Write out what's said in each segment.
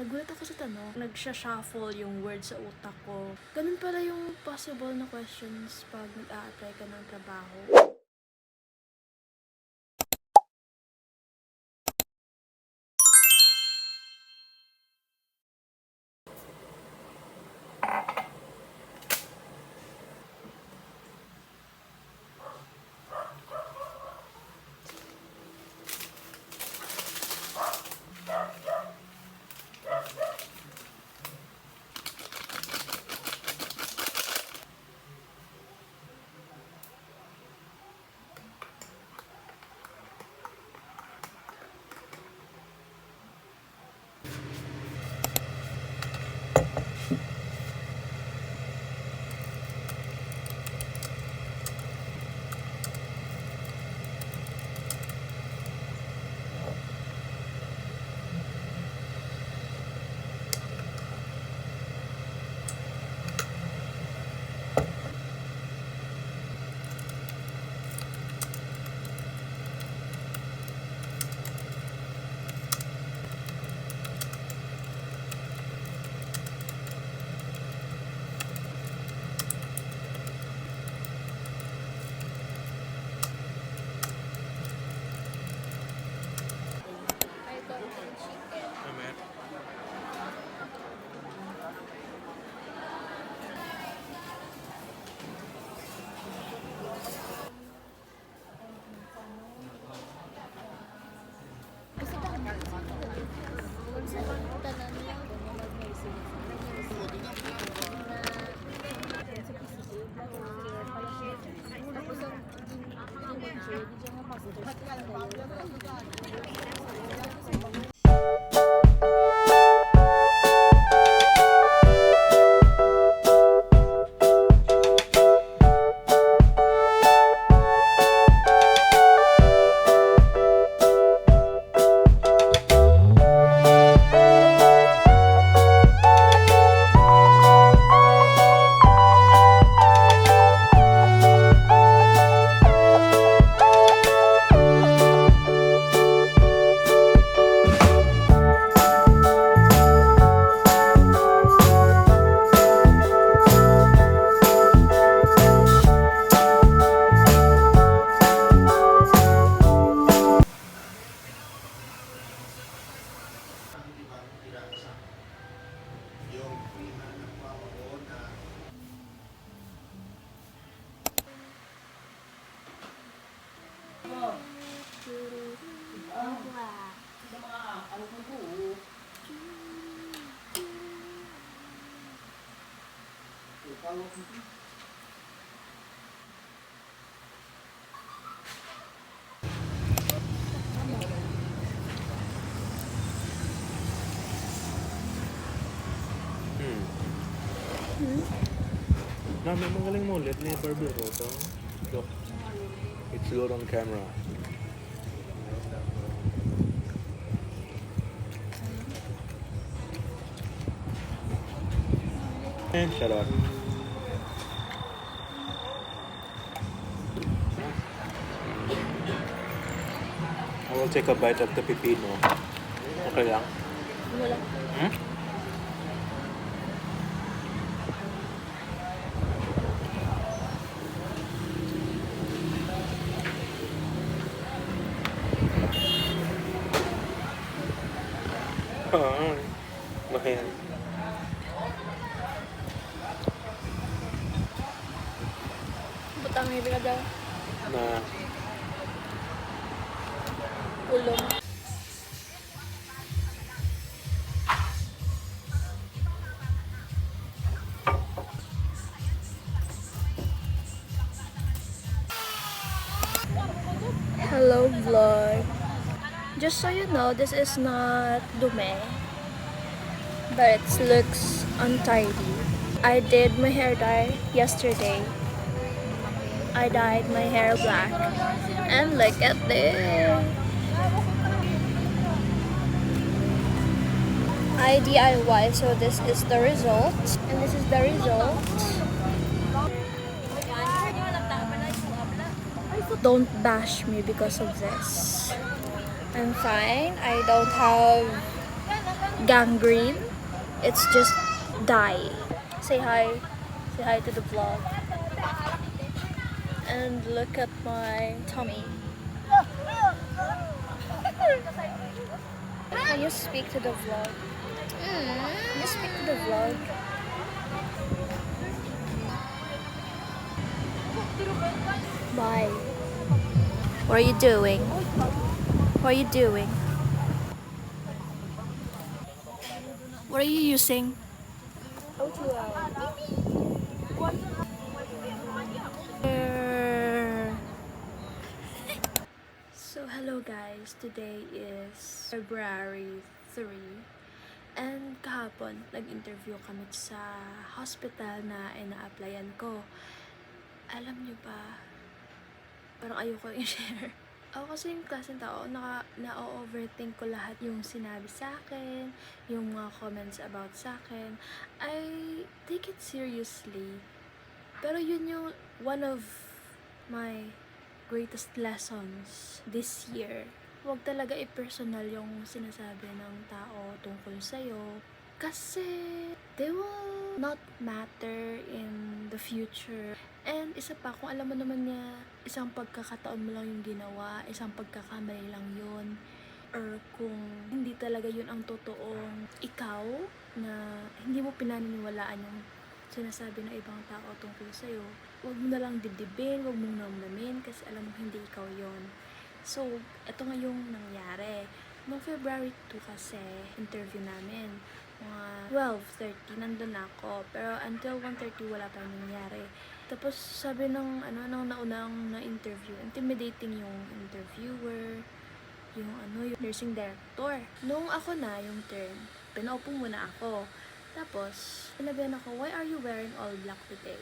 Nagulat ako sa tanong. Nagsha-shuffle yung words sa utak ko. Ganun pala yung possible na questions pag nag-a-apply ka ng trabaho. Nah, memang galing mo ulit ni Barbie ko to. Look, it's good on camera. Shut up. I will take a bite of the pipino. Okay lang? Wala. Hmm? Mahal. Butang may daw. Na Ulong. Hello vlog. Just so you know, this is not dumi, but it looks untidy. I did my hair dye yesterday. I dyed my hair black. And look at this. I DIY, so this is the result. And this is the result. Don't bash me because of this. I'm fine. I don't have gangrene. It's just dye. Say hi. Say hi to the vlog. And look at my tummy. Can you speak to the vlog? Can you speak to the vlog? Bye. What are you doing? What are you doing? What are you using? So hello guys, today is February 3 and kahapon nag-interview kami sa hospital na ina-applyan ko. Alam nyo ba, parang ayoko i-share. Ako kasi yung klaseng tao, na-overthink ko lahat yung sinabi sa akin, yung mga comments about sa akin. I take it seriously. Pero yun yung one of my greatest lessons this year. Huwag talaga i-personal yung sinasabi ng tao tungkol sa'yo. Kasi they will not matter in the future. And isa pa, kung alam mo naman niya, isang pagkakataon mo lang yung ginawa, isang pagkakamali lang yun, or kung hindi talaga yun ang totoong ikaw, na hindi mo pinaniniwalaan yung sinasabi ng ibang tao tungkol sa'yo, huwag mo na lang dibdibin, huwag mong namnamin, kasi alam mo hindi ikaw yon. So, ito nga yung nangyari. Noong February 2 kasi, interview namin, mga 12:30, nandun ako. Pero until 1:30, wala pa nangyari. Tapos, sabi ng naunang na-interview, intimidating yung interviewer, yung nursing director. Nung ako na yung turn, pinaupo muna ako. Tapos, sinabihan ako, why are you wearing all black today?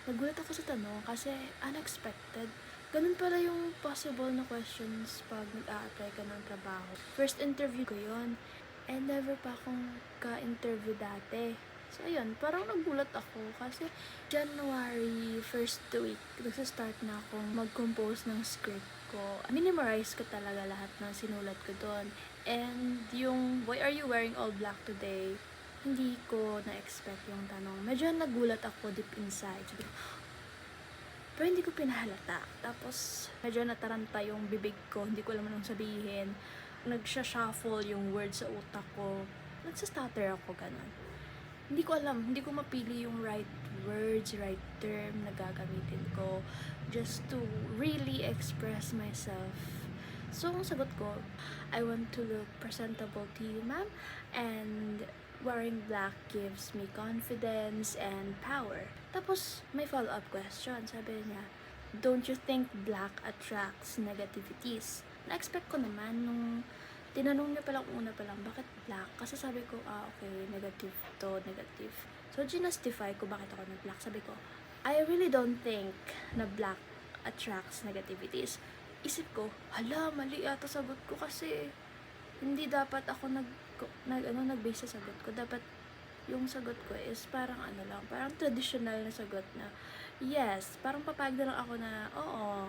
Nagulat ako sa tanong kasi unexpected. Ganun pala yung possible na questions pag nag-a-apply ka ng trabaho. First interview ko yon, and never pa akong ka-interview dati. So, ayun, parang nagulat ako kasi January first week, nagsa-start na akong mag-compose ng script ko. Minimarize ko talaga lahat ng sinulat ko doon. And yung, why are you wearing all black today? Hindi ko na-expect yung tanong. Medyo nagulat ako deep inside. Pero hindi ko pinahalata. Tapos, medyo nataranta yung bibig ko. Hindi ko alam anong sabihin. Nagsha-shuffle yung words sa utak ko. Nagsa-stutter ako, ganun. Hindi ko alam. Hindi ko mapili yung right words, right term na gagamitin ko just to really express myself. So, ang sagot ko, I want to look presentable to you, ma'am. And wearing black gives me confidence and power. Tapos, may follow-up question. Sabi niya, don't you think black attracts negativities? Na-expect ko naman nung tinanong niya palang una palang, bakit black? Kasi sabi ko, okay, negative to, negative. So, ginustify ko bakit ako nag-black. Sabi ko, I really don't think na black attracts negativities. Isip ko, hala, mali ata sagot ko kasi hindi dapat ako nag-base sa sagot ko. Dapat yung sagot ko is parang parang traditional na sagot na, yes, parang papayag na lang ako na, oo,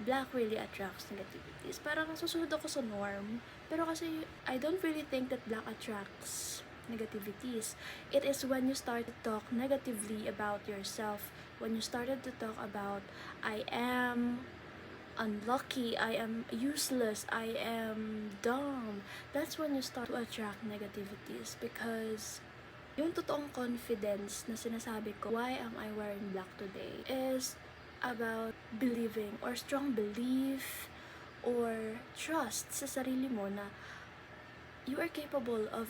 black really attracts negativities. Parang susunod ako sa norm. Pero kasi, I don't really think that black attracts negativities. It is when you start to talk negatively about yourself, when you started to talk about, I am unlucky, I am useless, I am dumb. That's when you start to attract negativities, because yung totoong confidence na sinasabi ko, why am I wearing black today, is about believing or strong belief or trust sa sarili mo na you are capable of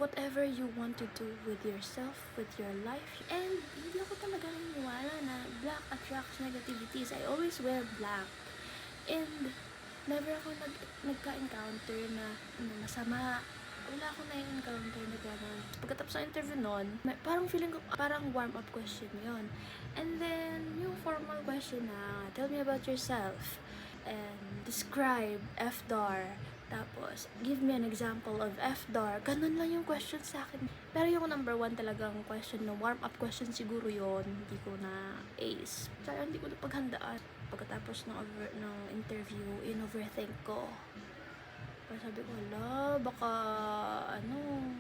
whatever you want to do with yourself, with your life. And hindi ako talaga naniniwala na black attracts negativities. I always wear black. And never ako nagka-encounter na masama. Wala akong na-encounter na gano'n. Pagkatapos ng interview nun, parang feeling ko, parang warm-up question yon. And then, yung formal question na, tell me about yourself. And describe FDAR. Tapos, give me an example of FDAR. Ganun lang yung question sa akin. Pero yung number 1 talagang question, no, warm-up question siguro yon, hindi ko na ace. Kaya hindi ko na paghandaan. Pagkatapos ng interview, in-overthink ko. Sabi ko, wala, baka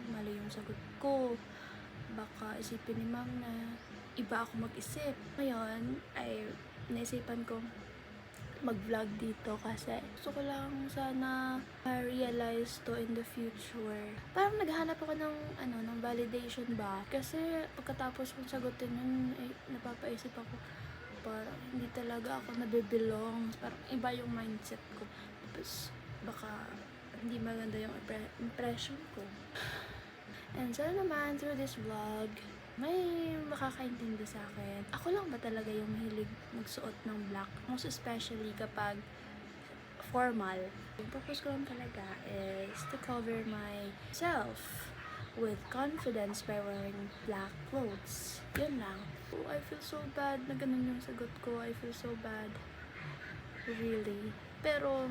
mali yung sagot ko. Baka isipin ni ma'am na iba ako mag-isip. Ngayon, ay naisipan ko mag-vlog dito kasi gusto ko lang sana realize to in the future. Parang naghahanap ako ng validation ba? Kasi pagkatapos kong sagutin yun, napapaisip ako, parang hindi talaga ako nabibelong. Parang iba yung mindset ko. Tapos baka hindi maganda yung impression ko. And sana naman through this vlog, may makakaintindi sa akin. Ako lang ba talaga yung mahilig magsuot ng black? Most especially kapag formal. Yung purpose ko lang talaga is to cover myself with confidence by wearing black clothes. Yun lang. Oh, I feel so bad na ganun yung sagot ko. I feel so bad. Really. Pero,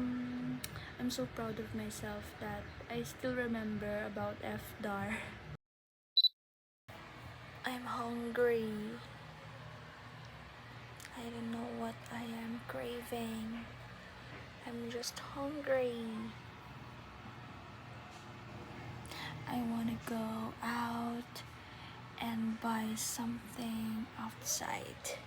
I'm so proud of myself that I still remember about FDAR. I'm hungry. I don't know what I am craving. I'm just hungry. I wanna go out and buy something outside.